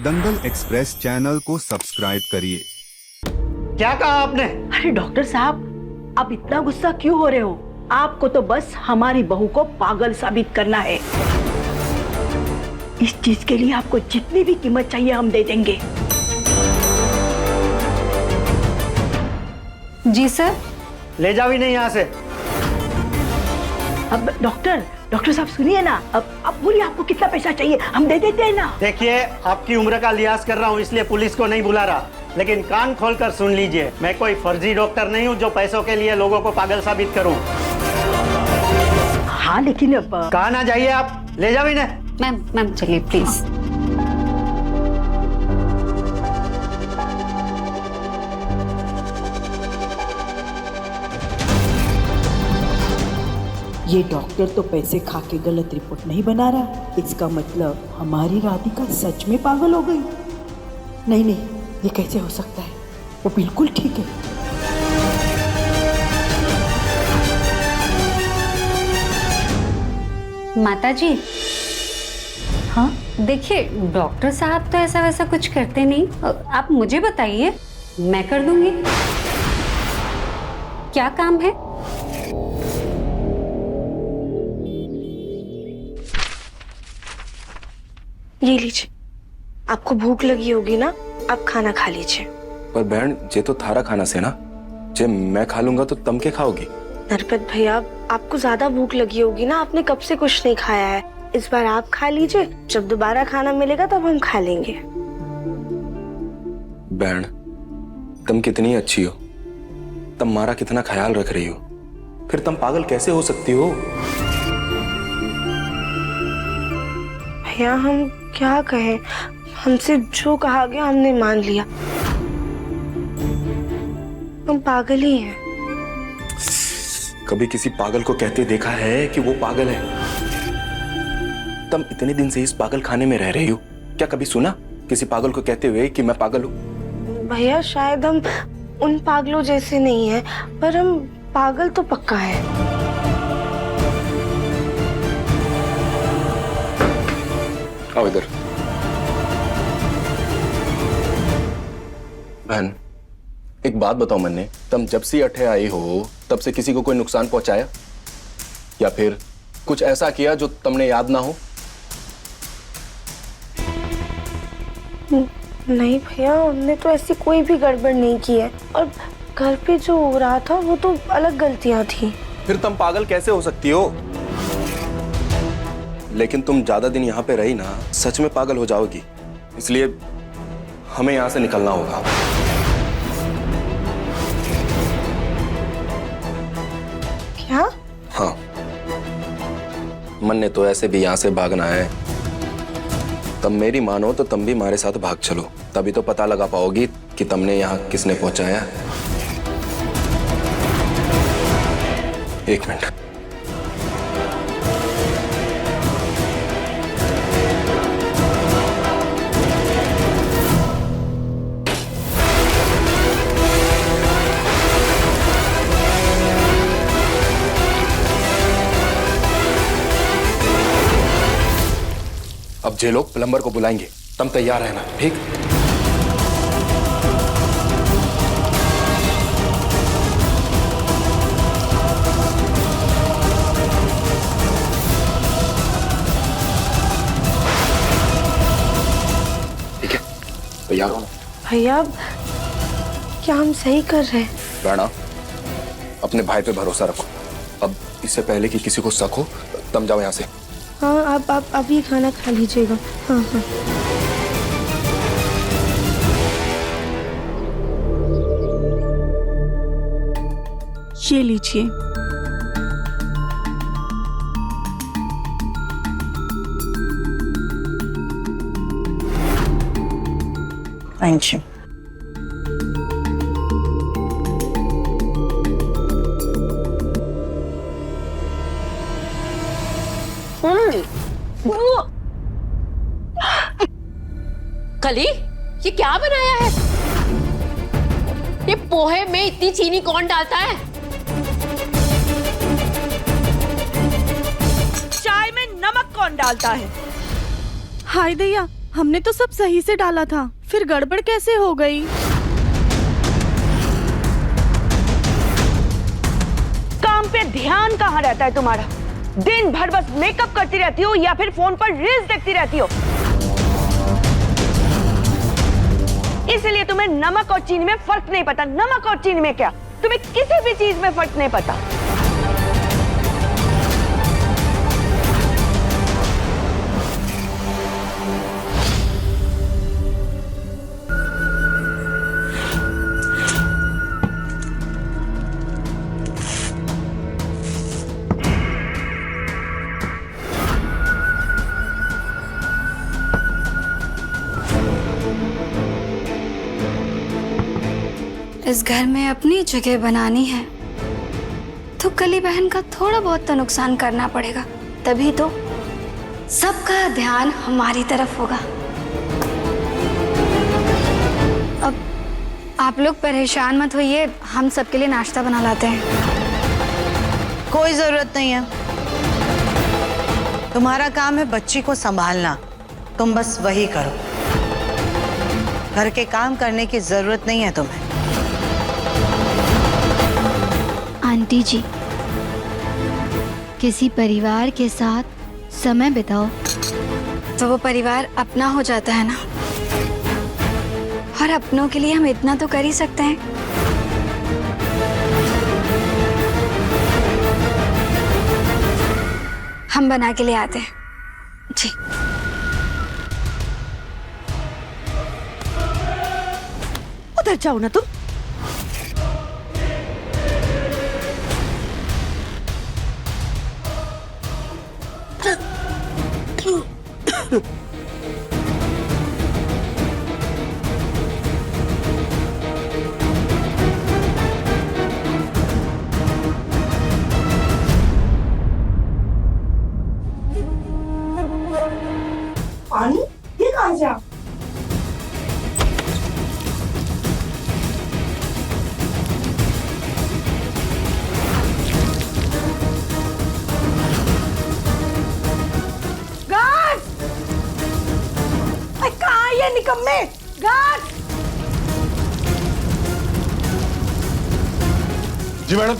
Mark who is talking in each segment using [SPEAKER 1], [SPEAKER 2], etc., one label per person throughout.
[SPEAKER 1] दंगल express channel को subscribe करिए।
[SPEAKER 2] क्या कहा आपने?
[SPEAKER 3] अरे डॉक्टर साहब, आप इतना गुस्सा क्यों हो रहे हो? आपको तो बस हमारी बहू को पागल साबित करना है। इस चीज के लिए आपको जितनी भी कीमत चाहिए हम दे देंगे।
[SPEAKER 4] जी सर।
[SPEAKER 2] ले जाओ इन्हें यहाँ से।
[SPEAKER 3] अब डॉक्टर साहब सुनिए ना, अब बोलिए आपको कितना पैसा चाहिए, हम दे देते हैं ना।
[SPEAKER 2] देखिए, आपकी उम्र का लिहाज कर रहा हूँ इसलिए पुलिस को नहीं बुला रहा, लेकिन कान खोलकर सुन लीजिए, मैं कोई फर्जी डॉक्टर नहीं हूँ जो पैसों के लिए लोगों को पागल साबित करूँ।
[SPEAKER 3] हाँ लेकिन अब
[SPEAKER 2] कहाँ ना जाइए आप, ले जाओ इन्हें।
[SPEAKER 4] मैम चलिए प्लीज।
[SPEAKER 5] ये डॉक्टर तो पैसे खा के गलत रिपोर्ट नहीं बना रहा। इसका मतलब हमारी राधिका सच में पागल हो गई। नहीं, ये कैसे हो सकता है? वो बिल्कुल ठीक है।
[SPEAKER 4] माताजी,
[SPEAKER 3] हाँ
[SPEAKER 4] देखिए डॉक्टर साहब तो ऐसा वैसा कुछ करते नहीं, आप मुझे बताइए, मैं कर दूंगी। क्या काम है?
[SPEAKER 6] ये लीजिए, आपको भूख लगी होगी ना, आप खाना खा लीजिए।
[SPEAKER 7] पर बहन, जे तो थारा खाना से ना, जे मैं खा लूंगा तो तुम क्या खाओगी?
[SPEAKER 6] नरपत भैया, आपको ज्यादा भूख लगी होगी ना, आपने कब से कुछ नहीं खाया है। इस बार आप खा लीजिए, जब दोबारा खाना मिलेगा तब हम खा लेंगे।
[SPEAKER 7] बहन, तुम कितनी अच्छी हो, तुम हमारा कितना ख्याल रख रही हो, फिर तुम पागल कैसे हो सकती हो?
[SPEAKER 6] भैया हम क्या कहें, हमसे जो कहा गया हमने मान लिया, हम पागल ही हैं।
[SPEAKER 7] कभी किसी पागल को कहते देखा है कि वो पागल है? तुम इतने दिन से इस पागल खाने में रह रही हो, क्या कभी सुना किसी पागल को कहते हुए कि मैं पागल हूँ?
[SPEAKER 6] भैया शायद हम उन पागलों जैसे नहीं हैं, पर हम पागल तो पक्का है।
[SPEAKER 7] आओ इधर। बहन, एक बात बताओ मन्ने, तुम जब से अठे आई हो तब से किसी को कोई नुकसान पहुंचाया या फिर कुछ ऐसा किया जो तुमने याद ना हो?
[SPEAKER 6] नहीं भैया, हमने तो ऐसी कोई भी गड़बड़ नहीं की है, और घर पे जो हो रहा था वो तो अलग गलतियां थी।
[SPEAKER 7] फिर तुम पागल कैसे हो सकती हो? लेकिन तुम ज्यादा दिन यहाँ पे रही ना, सच में पागल हो जाओगी, इसलिए हमें यहाँ से निकलना होगा।
[SPEAKER 6] क्या?
[SPEAKER 7] हाँ, मन ने तो ऐसे भी यहाँ से भागना है। तुम मेरी मानो तो तुम भी हमारे साथ भाग चलो, तभी तो पता लगा पाओगी कि तुमने यहाँ किसने पहुंचाया। एक मिनट। अब जे लोग प्लम्बर को बुलाएंगे, तुम तैयार रहना, ठीक? ठीक है, तैयार हो ना?
[SPEAKER 6] भैया क्या हम सही कर रहे हैं?
[SPEAKER 7] राणा, अपने भाई पे भरोसा रखो। अब इससे पहले कि किसी को शक हो, तुम जाओ यहाँ से।
[SPEAKER 6] हाँ, आप अभी खाना खा लीजिएगा। हाँ।
[SPEAKER 8] ये लीजिए।
[SPEAKER 5] Thank you.
[SPEAKER 9] कली, ये क्या बनाया है? ये पोहे में इतनी चीनी कौन डालता है?
[SPEAKER 8] चाय में नमक कौन डालता है? हाय दैया, हमने तो सब सही से डाला था, फिर गड़बड़ कैसे हो गई?
[SPEAKER 3] काम पे ध्यान कहाँ रहता है तुम्हारा? दिन भर बस मेकअप करती रहती हो या फिर फोन पर रील्स देखती रहती हो। इसलिए तुम्हें नमक और चीनी में फर्क नहीं पता। नमक और चीनी में क्या, तुम्हें किसी भी चीज में फर्क नहीं पता।
[SPEAKER 4] इस घर में अपनी जगह बनानी है तो कली बहन का थोड़ा बहुत तो नुकसान करना पड़ेगा, तभी तो सबका ध्यान हमारी तरफ होगा। अब आप लोग परेशान मत होइए, हम सबके लिए नाश्ता बना लाते हैं।
[SPEAKER 10] कोई जरूरत नहीं है, तुम्हारा काम है बच्ची को संभालना, तुम बस वही करो। घर के काम करने की जरूरत नहीं है तुम्हें।
[SPEAKER 4] आंटी जी, किसी परिवार के साथ समय बिताओ तो वो परिवार अपना हो जाता है ना, और अपनों के लिए हम इतना तो कर ही सकते हैं। हम बना के ले आते हैं जी।
[SPEAKER 3] उधर जाओ ना तुम।
[SPEAKER 5] पानी ये कहाँ से आ? गार्ड! कहाँ ये निकम्मे? गार्ड!
[SPEAKER 7] जी मैडम।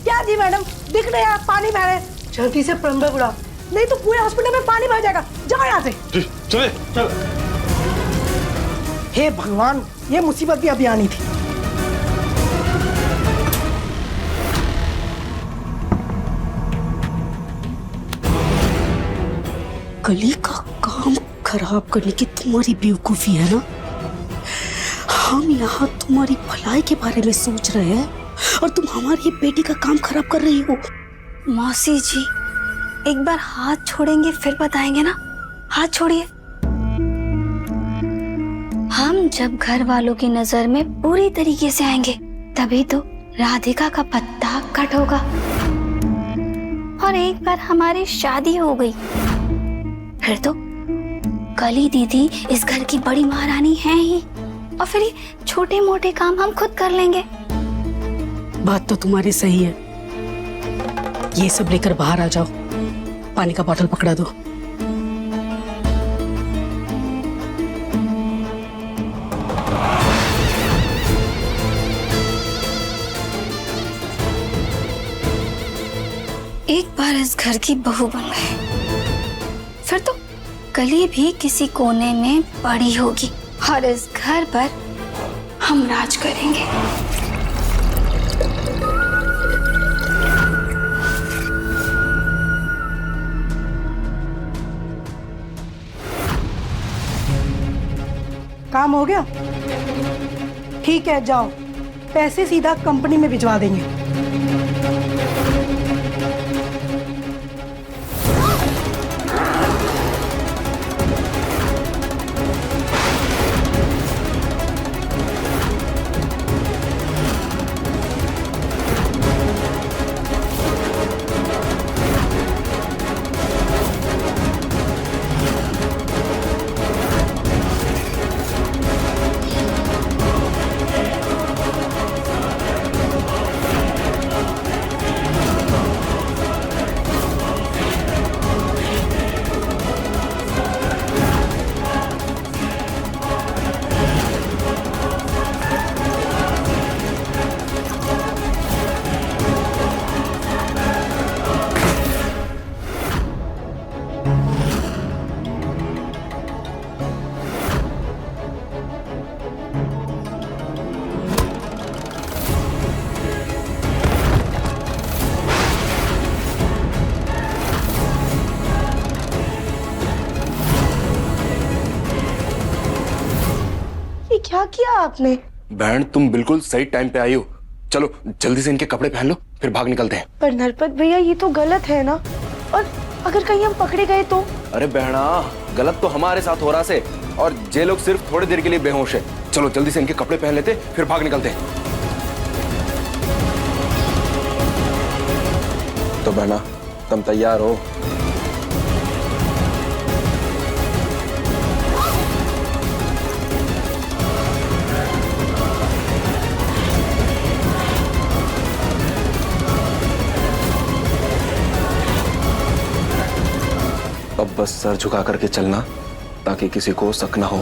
[SPEAKER 5] क्या जी मैडम? दिख रहे हैं पानी बह रहे हैं। जल्दी से प्लम्बर बुलाओ, नहीं तो पूरे हॉस्पिटल में पानी भर जाएगा। जाओ यहाँ से।
[SPEAKER 7] जी चले। चल।
[SPEAKER 5] हे भगवान, ये मुसीबत भी अभी आनी थी। कली का काम खराब करने की तुम्हारी बेवकूफी है ना। हम यहाँ तुम्हारी भलाई के बारे में सोच रहे हैं और तुम हमारी ये बेटी का काम खराब कर रही हो।
[SPEAKER 4] मौसी जी, एक बार हाथ छोड़ेंगे फिर बताएंगे ना। हाथ छोड़िए। हम जब घर वालों की नजर में पूरी तरीके से आएंगे तभी तो राधिका का पत्ता कट होगा। और एक बार हमारी शादी हो गई फिर तो कली दीदी इस घर की बड़ी महारानी है ही, और फिर ये छोटे मोटे काम हम खुद कर लेंगे।
[SPEAKER 5] बात तो तुम्हारी सही है। ये सब लेकर बाहर आ जाओ, पानी का बोतल पकड़ा दो।
[SPEAKER 4] एक बार इस घर की बहू बन गए फिर तो कली भी किसी कोने में पड़ी होगी और इस घर पर हम राज करेंगे।
[SPEAKER 5] काम हो गया? ठीक है, जाओ, पैसे सीधा कंपनी में भिजवा देंगे।
[SPEAKER 6] क्या किया आपने?
[SPEAKER 7] बहन तुम बिल्कुल सही टाइम पे आई हो। चलो जल्दी से इनके कपड़े पहन लो, फिर भाग निकलते हैं।
[SPEAKER 6] पर नरपत भैया ये तो गलत है ना, और अगर कहीं हम पकड़े गए तो?
[SPEAKER 7] अरे बहना, गलत तो हमारे साथ हो रहा से, और ये लोग सिर्फ थोड़ी देर के लिए बेहोश है। चलो जल्दी से इनके कपड़े पहन लेते, फिर भाग निकलते हैं। तो बहना तुम तैयार हो? अब बस सर झुका करके चलना, ताकि किसी को शक ना हो।